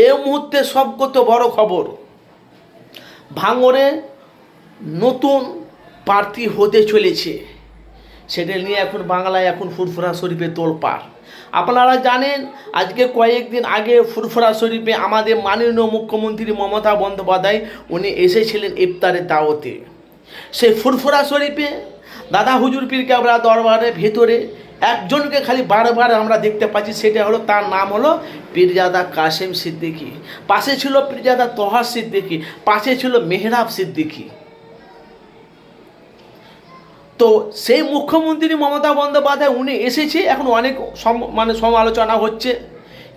এই মুহূর্তে সবকত বড় খবর, ভাঙড়ে নতুন প্রার্থী হতে চলেছে। সেটা নিয়ে এখন বাংলায় এখন ফুরফুরা শরীফে তোলপাড়। আপনারা জানেন আজকে কয়েকদিন আগে ফুরফুরা শরীফে আমাদের মাননীয় মুখ্যমন্ত্রী মমতা বন্দ্যোপাধ্যায় উনি এসেছিলেন ইফতারের দাওয়াতে। সেই ফুরফুরা শরীফে দাদা হুজুর পীর কেবলা দরবারের ভেতরে একজনকে খালি বারবার আমরা দেখতে পাচ্ছি, সেটা হলো তার নাম হলো পীরজাদা কাশেম সিদ্দিকী। পাশে ছিল পীরজাদা তোহা সিদ্দিকী, পাশে ছিল মেহরাব সিদ্দিকী। তো সেই মুখ্যমন্ত্রী মমতা বন্দ্যোপাধ্যায় উনি এসেছে, এখন অনেক সমালোচনা হচ্ছে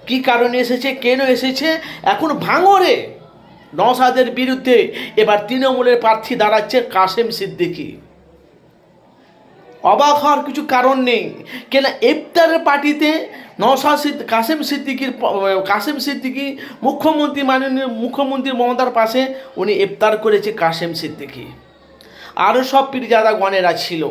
কি কারণে এসেছে, কেন এসেছে। এখন ভাঙড়ে নওশাদের বিরুদ্ধে এবার তৃণমূলের প্রার্থী দাঁড়াচ্ছে কাশেম সিদ্দিকী। অবাক হওয়ার কিছু কারণ নেই, কেন ইফতারের পার্টিতে কাশেম সিদ্দিকী মাননীয় মুখ্যমন্ত্রী মমতার পাশে উনি ইফতার করেছে কাশেম সিদ্দিকী। আরও সব পীরজাদা গণেরা ছিল,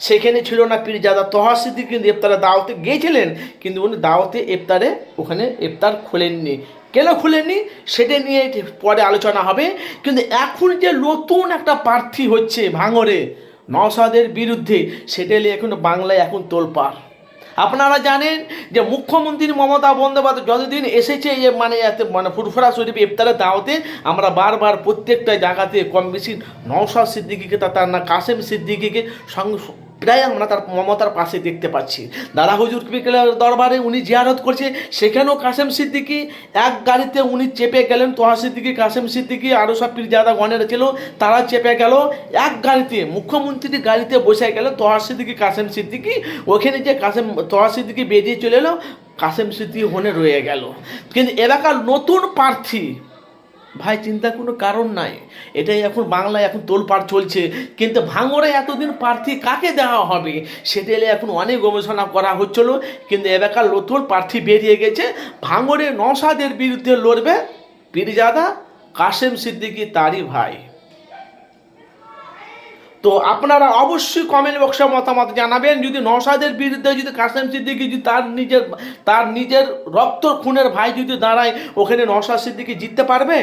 সেখানে ছিল না পীরজাদা তোহা সিদ্দিকী। কিন্তু ইফতারে দাওয়াতে গিয়েছিলেন, কিন্তু উনি দাওয়াতে ইফতারে ওখানে ইফতার খুলেননি। কেন খুলেননি সেটা নিয়ে পরে আলোচনা হবে। কিন্তু এখন যে নতুন একটা প্রার্থী হচ্ছে ভাঙড়ে নওশাদের বিরুদ্ধে, সেটা নিয়ে এখন বাংলায় এখন তোলপাড়। আপনারা জানেন যে মুখ্যমন্ত্রী মমতা বন্দ্যোপাধ্যায় যতদিন এসেছে ফুরফুরা শরীফে ইফতারের দাওয়াতে, আমরা বারবার প্রত্যেকটা জায়গাতে কম বেশি নওশাদ সিদ্দিকীকে তার না কাশেম সিদ্দিকীকে প্রায় আমরা তার মমতার পাশে দেখতে পাচ্ছি। দাদা হুজুর দরবারে উনি জিয়ারত করছে, সেখানেও কাশেম সিদ্দিকী এক গাড়িতে উনি চেপে গেলেন। তোহা সিদ্দিকী, কাশেম সিদ্দিকী, আরও সব পীরজাদা গণেরা ছিল, তারা চেপে গেল এক গাড়িতে। মুখ্যমন্ত্রীর গাড়িতে বসে গেল তোহা সিদ্দিকী, কাশেম সিদ্দিকী। ওখানে যে তোহা সিদ্দিকী বেরিয়ে চলে এলো, কাশেম সিদ্দিকী ওখানে রয়ে গেল। কিন্তু এলাকার নতুন প্রার্থী ভাই, চিন্তার কোনো কারণ নাই। এটাই এখন বাংলায় এখন তোলপাড় চলছে। কিন্তু ভাঙড়ে এতদিন প্রার্থী কাকে দেওয়া হবে সেটা এলে এখন অনেক গবেষণা করা হচ্ছিল। কিন্তু এলাকার নতুন প্রার্থী বেরিয়ে গেছে। ভাঙড়ে নওশাদের বিরুদ্ধে লড়বে পীরজাদা কাশেম সিদ্দিকী, তারই ভাই। তো আপনারা অবশ্যই কমেন্ট বক্সে মতামত জানাবেন। যদি নওশাদের বিরুদ্ধে যদি কাশেম সিদ্দিকী যদি তার নিজের রক্ত খুনের ভাই যদি দাঁড়ায়, ওখানে নওশাদ সিদ্দিকী জিততে পারবে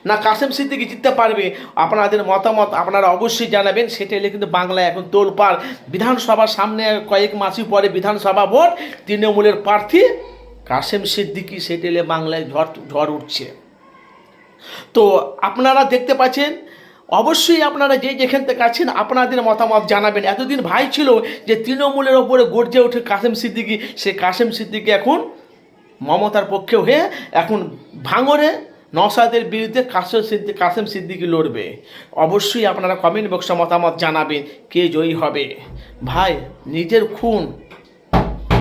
না কাশেম সিদ্দিকী জিততে পারবে? আপনাদের মতামত আপনারা অবশ্যই জানাবেন। সেটা এলে কিন্তু বাংলায় এখন তোলপাড়। বিধানসভার সামনে কয়েক মাসই পরে বিধানসভা ভোট, তৃণমূলের প্রার্থী কাশেম সিদ্দিকী, সেটা এলে বাংলায় ঝড় উঠছে। তো আপনারা দেখতে পাচ্ছেন, অবশ্যই আপনারা যেখান থেকে আছেন আপনাদের মতামত জানাবেন। এতদিন ভাই ছিল যে তৃণমূলের ওপরে গর্জে ওঠে কাশেম সিদ্দিকী, সে কাশেম সিদ্দিকী এখন মমতার পক্ষে হয়ে এখন ভাঙড়ে নওশাদের বিরুদ্ধে কাশেম সিদ্দিকী লড়বে। অবশ্যই আপনারা কমেন্ট বক্সে মতামত জানাবেন কে জয়ী হবে। ভাই, নিজের খুন